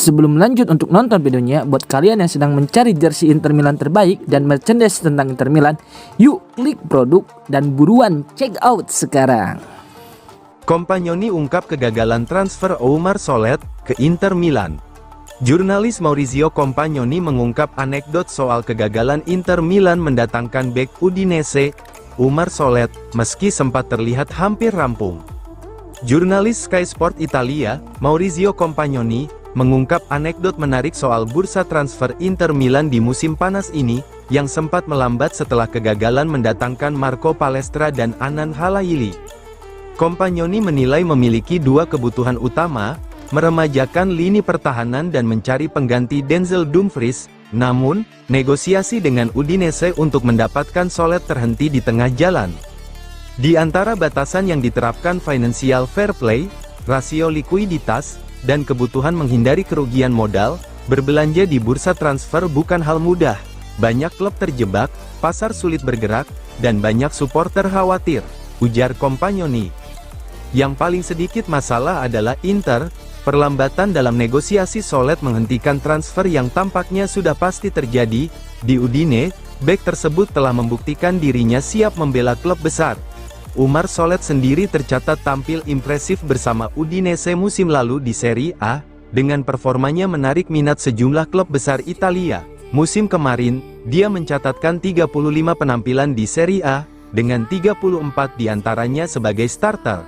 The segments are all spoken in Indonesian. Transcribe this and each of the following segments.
Sebelum lanjut untuk nonton videonya, buat kalian yang sedang mencari jersey Inter Milan terbaik dan merchandise tentang Inter Milan, yuk klik produk dan buruan check out sekarang. Compagnoni ungkap kegagalan transfer Oumar Solet ke Inter Milan. Jurnalis Maurizio Compagnoni mengungkap anekdot soal kegagalan Inter Milan mendatangkan bek Udinese, Oumar Solet, meski sempat terlihat hampir rampung. Jurnalis Sky Sport Italia, Maurizio Compagnoni, mengungkap anekdot menarik soal bursa transfer Inter Milan di musim panas ini, yang sempat melambat setelah kegagalan mendatangkan Marco Palestra dan Anan Halayili. Compagnoni menilai memiliki dua kebutuhan utama, meremajakan lini pertahanan dan mencari pengganti Denzel Dumfries, namun, negosiasi dengan Udinese untuk mendapatkan Solet terhenti di tengah jalan. Di antara batasan yang diterapkan financial fair play, rasio likuiditas, dan kebutuhan menghindari kerugian modal, berbelanja di bursa transfer bukan hal mudah. Banyak klub terjebak, pasar sulit bergerak, dan banyak supporter khawatir, ujar Compagnoni. Yang paling sedikit masalah adalah Inter, perlambatan dalam negosiasi Solet menghentikan transfer yang tampaknya sudah pasti terjadi. Di Udine, bek tersebut telah membuktikan dirinya siap membela klub besar. Oumar Solet sendiri tercatat tampil impresif bersama Udinese musim lalu di Serie A, dengan performanya menarik minat sejumlah klub besar Italia. Musim kemarin, dia mencatatkan 35 penampilan di Serie A, dengan 34 diantaranya sebagai starter.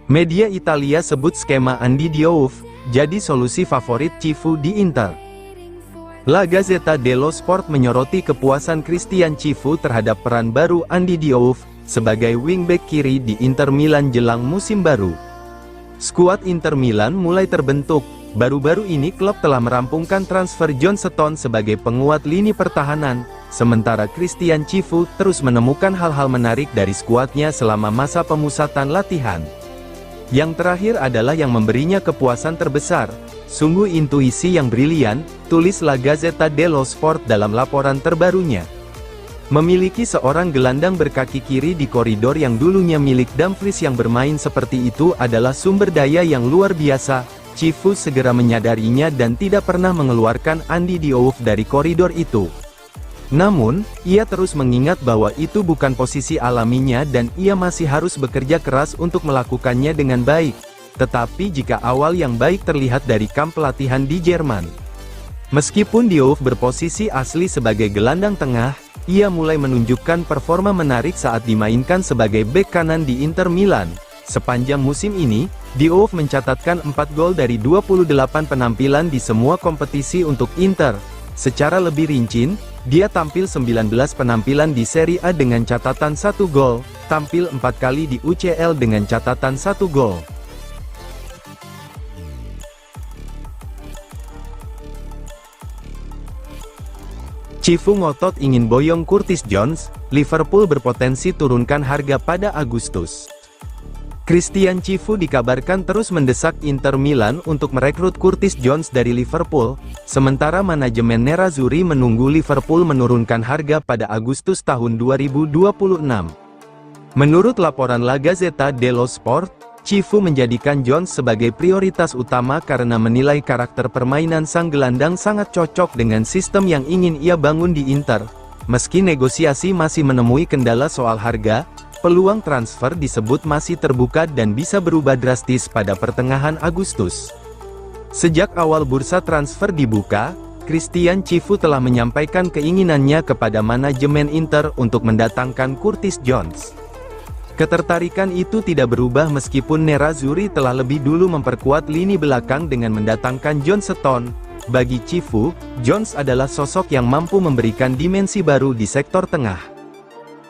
Media Italia sebut skema Andy Diouf jadi solusi favorit Cifu di Inter. La Gazzetta dello Sport menyoroti kepuasan Christian Cifu terhadap peran baru Andy Diouf sebagai wingback kiri di Inter Milan jelang musim baru. Skuad Inter Milan mulai terbentuk. Baru-baru ini klub telah merampungkan transfer John Stones sebagai penguat lini pertahanan, sementara Christian Cifu terus menemukan hal-hal menarik dari skuadnya selama masa pemusatan latihan. Yang terakhir adalah yang memberinya kepuasan terbesar. Sungguh intuisi yang brilian, tulis La Gazzetta dello Sport dalam laporan terbarunya. Memiliki seorang gelandang berkaki kiri di koridor yang dulunya milik Dumfries yang bermain seperti itu adalah sumber daya yang luar biasa. Cifu segera menyadarinya dan tidak pernah mengeluarkan Andy Diouf dari koridor itu. Namun, ia terus mengingat bahwa itu bukan posisi alaminya dan ia masih harus bekerja keras untuk melakukannya dengan baik. Tetapi jika awal yang baik terlihat dari kamp pelatihan di Jerman. Meskipun Diouf berposisi asli sebagai gelandang tengah, ia mulai menunjukkan performa menarik saat dimainkan sebagai bek kanan di Inter Milan. Sepanjang musim ini, Diouf mencatatkan 4 gol dari 28 penampilan di semua kompetisi untuk Inter. Secara lebih rinci, dia tampil 19 penampilan di Serie A dengan catatan 1 gol, tampil 4 kali di UCL dengan catatan 1 gol. Cifu ngotot ingin boyong Curtis Jones, Liverpool berpotensi turunkan harga pada Agustus. Christian Cifu dikabarkan terus mendesak Inter Milan untuk merekrut Curtis Jones dari Liverpool, sementara manajemen Nerazzurri menunggu Liverpool menurunkan harga pada Agustus tahun 2026. Menurut laporan La Gazzetta dello Sport, Cifu menjadikan Jones sebagai prioritas utama karena menilai karakter permainan sang gelandang sangat cocok dengan sistem yang ingin ia bangun di Inter. Meski negosiasi masih menemui kendala soal harga, peluang transfer disebut masih terbuka dan bisa berubah drastis pada pertengahan Agustus. Sejak awal bursa transfer dibuka, Christian Cifu telah menyampaikan keinginannya kepada manajemen Inter untuk mendatangkan Curtis Jones. Ketertarikan itu tidak berubah meskipun Nerazzurri telah lebih dulu memperkuat lini belakang dengan mendatangkan John Stones. Bagi Cifu, Jones adalah sosok yang mampu memberikan dimensi baru di sektor tengah.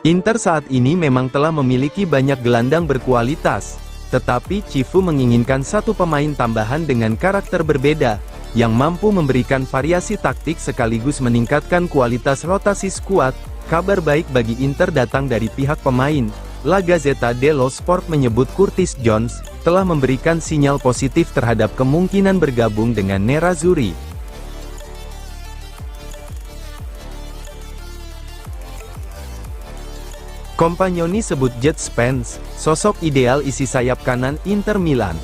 Inter saat ini memang telah memiliki banyak gelandang berkualitas, tetapi Cifu menginginkan satu pemain tambahan dengan karakter berbeda, yang mampu memberikan variasi taktik sekaligus meningkatkan kualitas rotasi skuad. Kabar baik bagi Inter datang dari pihak pemain. La Gazzetta dello Sport menyebut Curtis Jones telah memberikan sinyal positif terhadap kemungkinan bergabung dengan Nerazzurri. Compagnoni sebut Jet Spence, sosok ideal isi sayap kanan Inter Milan.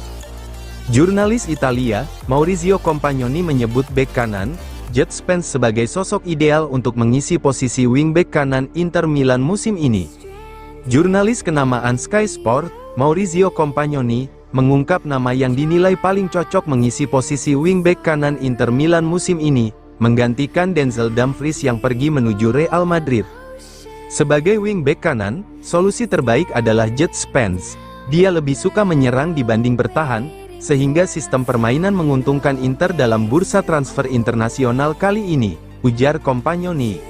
Jurnalis Italia, Maurizio Compagnoni menyebut bek kanan, Jet Spence sebagai sosok ideal untuk mengisi posisi wingback kanan Inter Milan musim ini. Jurnalis kenamaan Sky Sport, Maurizio Compagnoni, mengungkap nama yang dinilai paling cocok mengisi posisi wingback kanan Inter Milan musim ini, menggantikan Denzel Dumfries yang pergi menuju Real Madrid. Sebagai wingback kanan, solusi terbaik adalah Jet Spence. Dia lebih suka menyerang dibanding bertahan, sehingga sistem permainan menguntungkan Inter dalam bursa transfer internasional kali ini, ujar Compagnoni.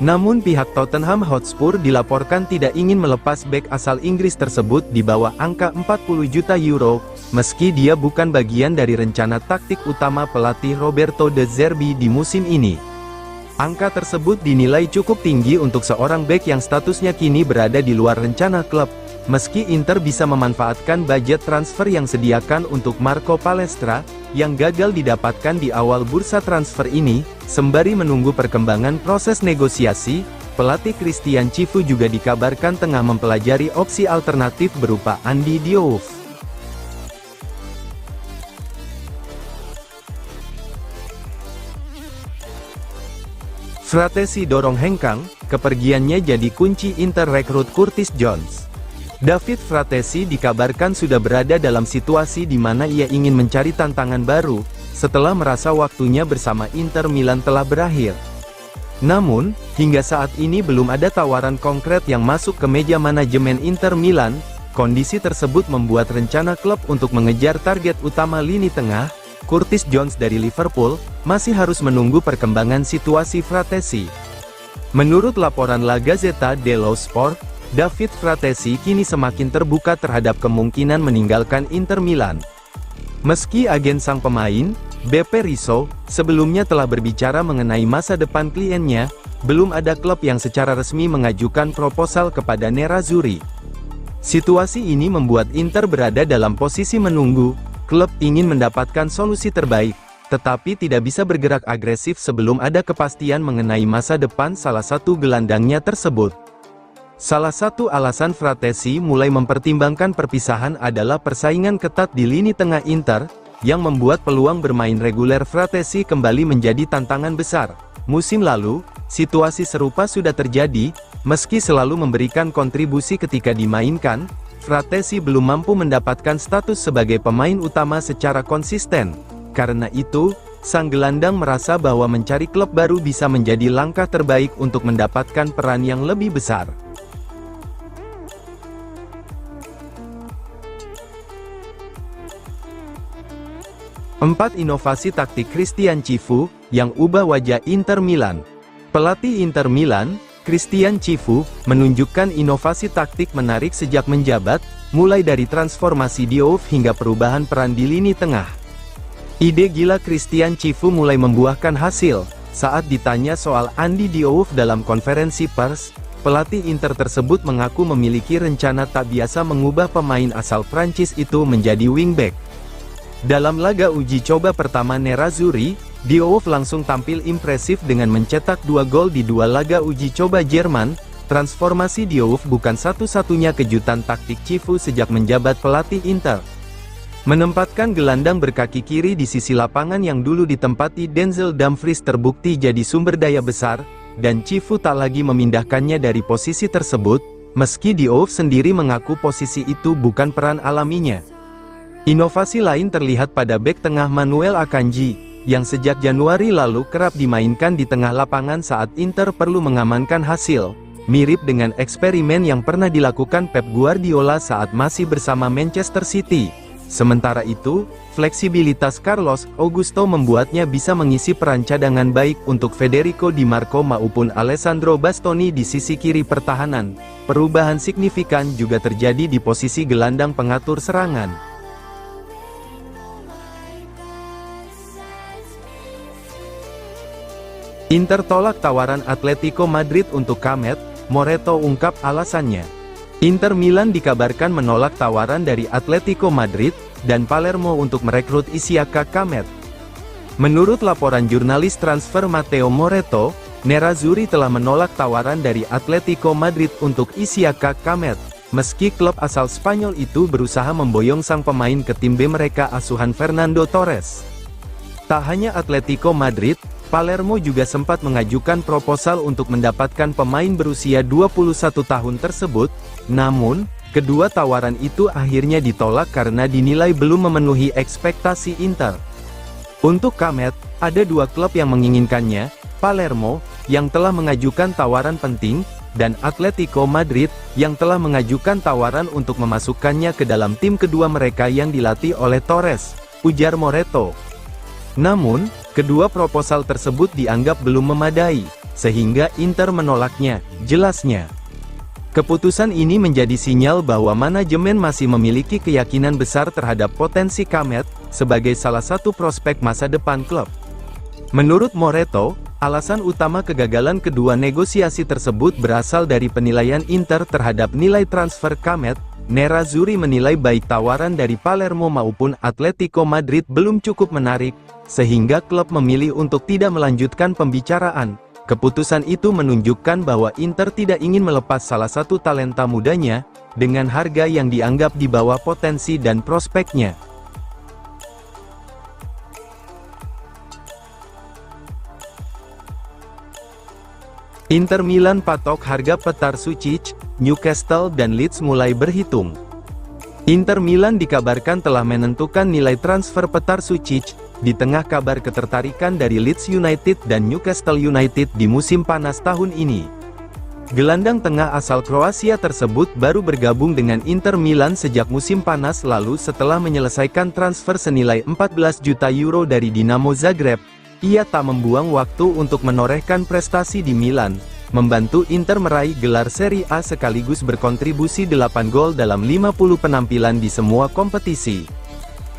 Namun pihak Tottenham Hotspur dilaporkan tidak ingin melepas bek asal Inggris tersebut di bawah angka 40 juta euro, meski dia bukan bagian dari rencana taktik utama pelatih Roberto De Zerbi di musim ini. Angka tersebut dinilai cukup tinggi untuk seorang bek yang statusnya kini berada di luar rencana klub, meski Inter bisa memanfaatkan budget transfer yang sediakan untuk Marco Palestra, yang gagal didapatkan di awal bursa transfer ini. Sembari menunggu perkembangan proses negosiasi, pelatih Christian Chivu juga dikabarkan tengah mempelajari opsi alternatif berupa Andy Diouf. Fratesi dorong hengkang, kepergiannya jadi kunci Inter rekrut Curtis Jones. David Fratesi dikabarkan sudah berada dalam situasi di mana ia ingin mencari tantangan baru, setelah merasa waktunya bersama Inter Milan telah berakhir. Namun, hingga saat ini belum ada tawaran konkret yang masuk ke meja manajemen Inter Milan. Kondisi tersebut membuat rencana klub untuk mengejar target utama lini tengah, Curtis Jones dari Liverpool, masih harus menunggu perkembangan situasi Fratesi. Menurut laporan La Gazzetta dello Sport, David Fratesi kini semakin terbuka terhadap kemungkinan meninggalkan Inter Milan. Meski agen sang pemain, Beppe Rizzo, sebelumnya telah berbicara mengenai masa depan kliennya, belum ada klub yang secara resmi mengajukan proposal kepada Nerazzurri. Situasi ini membuat Inter berada dalam posisi menunggu. Klub ingin mendapatkan solusi terbaik, tetapi tidak bisa bergerak agresif sebelum ada kepastian mengenai masa depan salah satu gelandangnya tersebut. Salah satu alasan Fratesi mulai mempertimbangkan perpisahan adalah persaingan ketat di lini tengah Inter, yang membuat peluang bermain reguler Fratesi kembali menjadi tantangan besar. Musim lalu, situasi serupa sudah terjadi, meski selalu memberikan kontribusi ketika dimainkan, Fratesi belum mampu mendapatkan status sebagai pemain utama secara konsisten. Karena itu, sang gelandang merasa bahwa mencari klub baru bisa menjadi langkah terbaik untuk mendapatkan peran yang lebih besar. Empat inovasi taktik Christian Chivu, yang ubah wajah Inter Milan. Pelatih Inter Milan, Christian Chivu, menunjukkan inovasi taktik menarik sejak menjabat, mulai dari transformasi Diouf hingga perubahan peran di lini tengah. Ide gila Christian Chivu mulai membuahkan hasil. Saat ditanya soal Andy Diouf dalam konferensi pers, pelatih Inter tersebut mengaku memiliki rencana tak biasa mengubah pemain asal Prancis itu menjadi wingback. Dalam laga uji coba pertama Nerazzurri, Diouf langsung tampil impresif dengan mencetak 2 gol di 2 laga uji coba Jerman. Transformasi Diouf bukan satu-satunya kejutan taktik Chivu sejak menjabat pelatih Inter. Menempatkan gelandang berkaki kiri di sisi lapangan yang dulu ditempati Denzel Dumfries terbukti jadi sumber daya besar, dan Chivu tak lagi memindahkannya dari posisi tersebut, meski Diouf sendiri mengaku posisi itu bukan peran alaminya. Inovasi lain terlihat pada bek tengah Manuel Akanji, yang sejak Januari lalu kerap dimainkan di tengah lapangan saat Inter perlu mengamankan hasil, mirip dengan eksperimen yang pernah dilakukan Pep Guardiola saat masih bersama Manchester City. Sementara itu, fleksibilitas Carlos Augusto membuatnya bisa mengisi peran cadangan baik untuk Federico Di Marco maupun Alessandro Bastoni di sisi kiri pertahanan. Perubahan signifikan juga terjadi di posisi gelandang pengatur serangan. Inter tolak tawaran Atletico Madrid untuk Kamet, Moreto ungkap alasannya. Inter Milan dikabarkan menolak tawaran dari Atletico Madrid dan Palermo untuk merekrut Isiaka Kamet. Menurut laporan jurnalis transfer Matteo Moreto, Nerazzurri telah menolak tawaran dari Atletico Madrid untuk Isiaka Kamet, meski klub asal Spanyol itu berusaha memboyong sang pemain ke tim B mereka asuhan Fernando Torres. Tak hanya Atletico Madrid, Palermo juga sempat mengajukan proposal untuk mendapatkan pemain berusia 21 tahun tersebut, namun, kedua tawaran itu akhirnya ditolak karena dinilai belum memenuhi ekspektasi Inter. Untuk Kamet, ada dua klub yang menginginkannya, Palermo, yang telah mengajukan tawaran penting, dan Atletico Madrid, yang telah mengajukan tawaran untuk memasukkannya ke dalam tim kedua mereka yang dilatih oleh Torres, ujar Moreto. Namun, kedua proposal tersebut dianggap belum memadai, sehingga Inter menolaknya, jelasnya. Keputusan ini menjadi sinyal bahwa manajemen masih memiliki keyakinan besar terhadap potensi Kamet, sebagai salah satu prospek masa depan klub. Menurut Moreto, alasan utama kegagalan kedua negosiasi tersebut berasal dari penilaian Inter terhadap nilai transfer Kamet. Nerazzurri menilai baik tawaran dari Palermo maupun Atletico Madrid belum cukup menarik, sehingga klub memilih untuk tidak melanjutkan pembicaraan. Keputusan itu menunjukkan bahwa Inter tidak ingin melepas salah satu talenta mudanya, dengan harga yang dianggap di bawah potensi dan prospeknya. Inter Milan patok harga Petar Sučić, Newcastle dan Leeds mulai berhitung. Inter Milan dikabarkan telah menentukan nilai transfer Petar Sučić, di tengah kabar ketertarikan dari Leeds United dan Newcastle United di musim panas tahun ini. Gelandang tengah asal Kroasia tersebut baru bergabung dengan Inter Milan sejak musim panas lalu setelah menyelesaikan transfer senilai 14 juta euro dari Dinamo Zagreb. Ia tak membuang waktu untuk menorehkan prestasi di Milan, membantu Inter meraih gelar Serie A sekaligus berkontribusi 8 gol dalam 50 penampilan di semua kompetisi.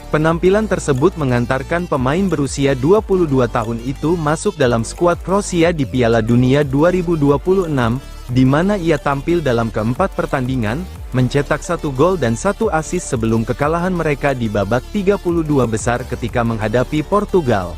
Penampilan tersebut mengantarkan pemain berusia 22 tahun itu masuk dalam skuad Kroasia di Piala Dunia 2026, di mana ia tampil dalam keempat pertandingan, mencetak 1 gol dan 1 assist sebelum kekalahan mereka di babak 32 besar ketika menghadapi Portugal.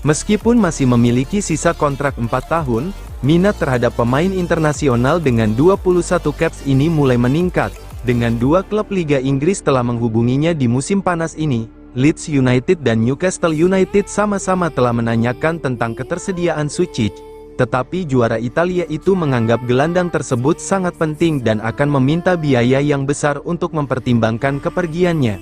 Meskipun masih memiliki sisa kontrak 4 tahun, minat terhadap pemain internasional dengan 21 caps ini mulai meningkat. Dengan dua klub Liga Inggris telah menghubunginya di musim panas ini, Leeds United dan Newcastle United sama-sama telah menanyakan tentang ketersediaan Sučić, tetapi juara Italia itu menganggap gelandang tersebut sangat penting dan akan meminta biaya yang besar untuk mempertimbangkan kepergiannya.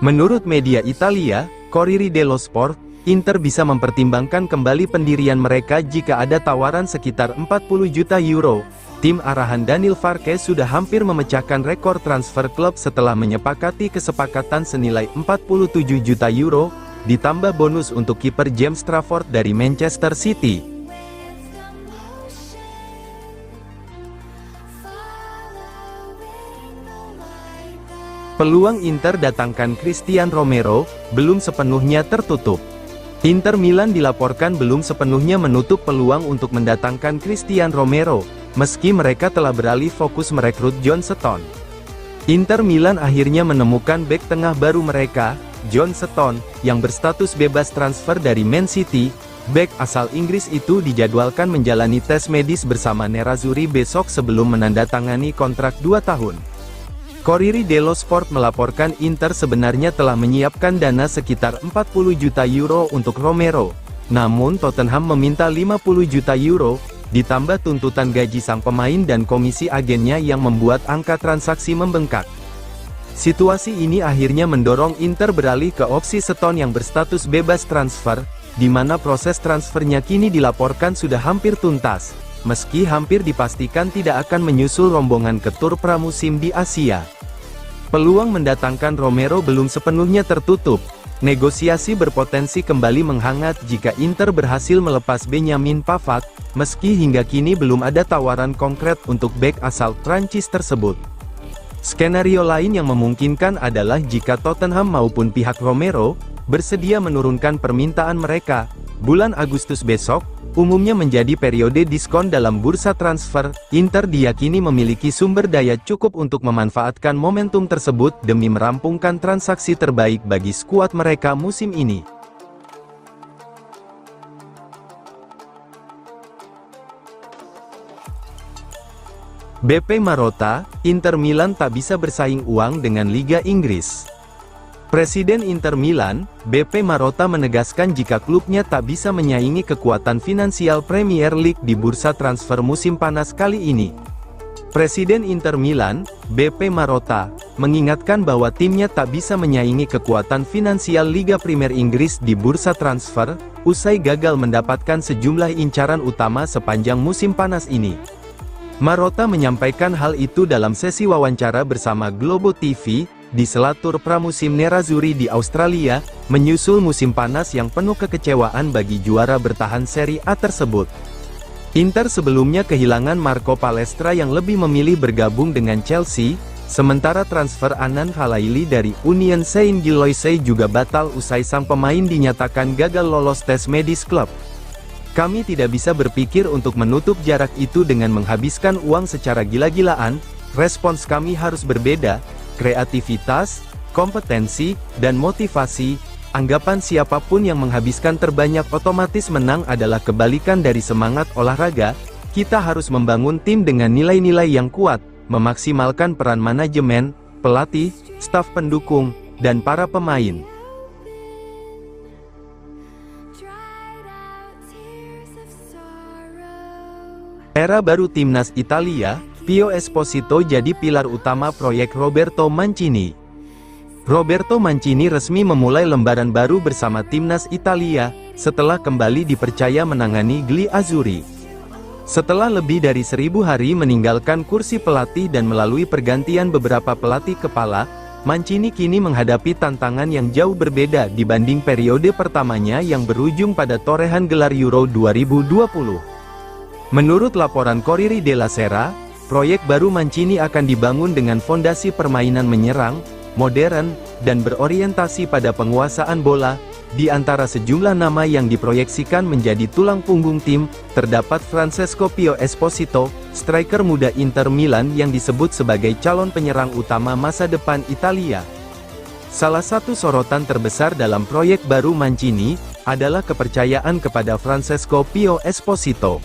Menurut media Italia, Corriere dello Sport, Inter bisa mempertimbangkan kembali pendirian mereka jika ada tawaran sekitar 40 juta euro. Tim arahan Daniel Farke sudah hampir memecahkan rekor transfer klub setelah menyepakati kesepakatan senilai 47 juta euro, ditambah bonus untuk kiper James Trafford dari Manchester City. Peluang Inter datangkan Christian Romero belum sepenuhnya tertutup. Inter Milan dilaporkan belum sepenuhnya menutup peluang untuk mendatangkan Christian Romero, meski mereka telah beralih fokus merekrut John Stones. Inter Milan akhirnya menemukan bek tengah baru mereka, John Stones, yang berstatus bebas transfer dari Man City. Bek asal Inggris itu dijadwalkan menjalani tes medis bersama Nerazzurri besok sebelum menandatangani kontrak 2 tahun. Corriere dello Sport melaporkan Inter sebenarnya telah menyiapkan dana sekitar 40 juta euro untuk Romero. Namun Tottenham meminta 50 juta euro, ditambah tuntutan gaji sang pemain dan komisi agennya yang membuat angka transaksi membengkak. Situasi ini akhirnya mendorong Inter beralih ke opsi Stones yang berstatus bebas transfer, di mana proses transfernya kini dilaporkan sudah hampir tuntas. Meski hampir dipastikan tidak akan menyusul rombongan ke tur pramusim di Asia. Peluang mendatangkan Romero belum sepenuhnya tertutup. Negosiasi berpotensi kembali menghangat jika Inter berhasil melepas Benjamin Pavard, meski hingga kini belum ada tawaran konkret untuk bek asal Prancis tersebut. Skenario lain yang memungkinkan adalah jika Tottenham maupun pihak Romero bersedia menurunkan permintaan mereka. Bulan Agustus besok umumnya menjadi periode diskon dalam bursa transfer. Inter diyakini memiliki sumber daya cukup untuk memanfaatkan momentum tersebut demi merampungkan transaksi terbaik bagi skuad mereka musim ini. BP Marotta, Inter Milan tak bisa bersaing uang dengan Liga Inggris. Presiden Inter Milan, BP Marotta menegaskan jika klubnya tak bisa menyaingi kekuatan finansial Premier League di bursa transfer musim panas kali ini. Presiden Inter Milan, BP Marotta, mengingatkan bahwa timnya tak bisa menyaingi kekuatan finansial Liga Premier Inggris di bursa transfer, usai gagal mendapatkan sejumlah incaran utama sepanjang musim panas ini. Marotta menyampaikan hal itu dalam sesi wawancara bersama Globo TV, di sela-tur pramusim Nerazzurri di Australia, menyusul musim panas yang penuh kekecewaan bagi juara bertahan Serie A tersebut. Inter sebelumnya kehilangan Marco Palestra yang lebih memilih bergabung dengan Chelsea, sementara transfer Anan Halaili dari Union Saint-Gilloise juga batal usai sang pemain dinyatakan gagal lolos tes medis klub. Kami tidak bisa berpikir untuk menutup jarak itu dengan menghabiskan uang secara gila-gilaan, respons kami harus berbeda, kreativitas, kompetensi, dan motivasi, anggapan siapapun yang menghabiskan terbanyak otomatis menang adalah kebalikan dari semangat olahraga, kita harus membangun tim dengan nilai-nilai yang kuat, memaksimalkan peran manajemen, pelatih, staf pendukung, dan para pemain. Era baru Timnas Italia, Pio Esposito jadi pilar utama proyek Roberto Mancini. Roberto Mancini resmi memulai lembaran baru bersama Timnas Italia, setelah kembali dipercaya menangani Gli Azzurri. Setelah lebih dari 1000 hari meninggalkan kursi pelatih dan melalui pergantian beberapa pelatih kepala, Mancini kini menghadapi tantangan yang jauh berbeda dibanding periode pertamanya yang berujung pada torehan gelar Euro 2020. Menurut laporan Corriere della Sera, proyek baru Mancini akan dibangun dengan fondasi permainan menyerang, modern, dan berorientasi pada penguasaan bola. Di antara sejumlah nama yang diproyeksikan menjadi tulang punggung tim, terdapat Francesco Pio Esposito, striker muda Inter Milan yang disebut sebagai calon penyerang utama masa depan Italia. Salah satu sorotan terbesar dalam proyek baru Mancini, adalah kepercayaan kepada Francesco Pio Esposito.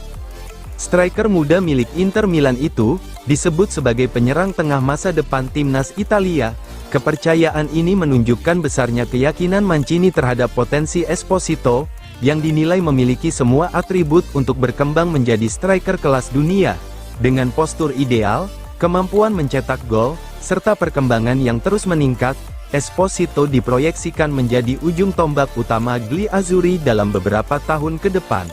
Striker muda milik Inter Milan itu, disebut sebagai penyerang tengah masa depan timnas Italia. Kepercayaan ini menunjukkan besarnya keyakinan Mancini terhadap potensi Esposito, yang dinilai memiliki semua atribut untuk berkembang menjadi striker kelas dunia. Dengan postur ideal, kemampuan mencetak gol, serta perkembangan yang terus meningkat, Esposito diproyeksikan menjadi ujung tombak utama Gli Azzurri dalam beberapa tahun ke depan.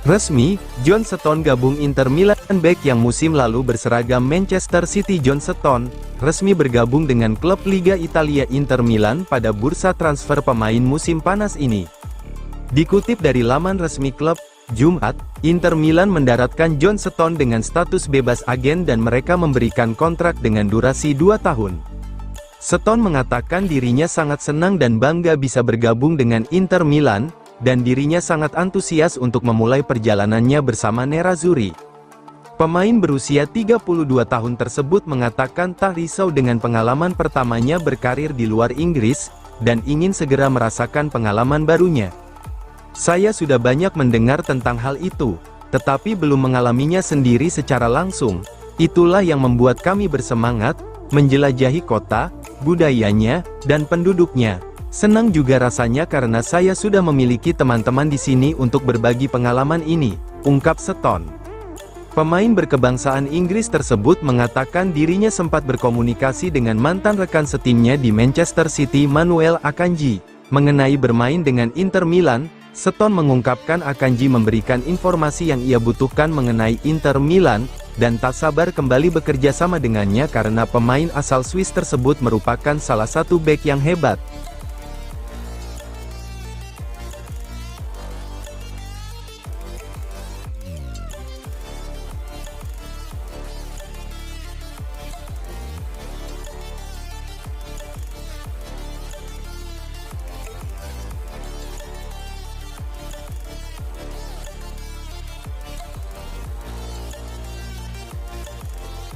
Resmi, John Stones gabung Inter Milan. Bek yang musim lalu berseragam Manchester City John Stones, resmi bergabung dengan klub Liga Italia Inter Milan pada bursa transfer pemain musim panas ini. Dikutip dari laman resmi klub, Jumat, Inter Milan mendaratkan John Stones dengan status bebas agen dan mereka memberikan kontrak dengan durasi 2 tahun. Stones mengatakan dirinya sangat senang dan bangga bisa bergabung dengan Inter Milan, dan dirinya sangat antusias untuk memulai perjalanannya bersama Nerazzurri. Pemain berusia 32 tahun tersebut mengatakan tak risau dengan pengalaman pertamanya berkarir di luar Inggris, dan ingin segera merasakan pengalaman barunya. Saya sudah banyak mendengar tentang hal itu, tetapi belum mengalaminya sendiri secara langsung. Itulah yang membuat kami bersemangat, menjelajahi kota, budayanya, dan penduduknya. Senang juga rasanya karena saya sudah memiliki teman-teman di sini untuk berbagi pengalaman ini, ungkap Stones. Pemain berkebangsaan Inggris tersebut mengatakan dirinya sempat berkomunikasi dengan mantan rekan setimnya di Manchester City Manuel Akanji. Mengenai bermain dengan Inter Milan, Stones mengungkapkan Akanji memberikan informasi yang ia butuhkan mengenai Inter Milan, dan tak sabar kembali bekerja sama dengannya karena pemain asal Swiss tersebut merupakan salah satu bek yang hebat.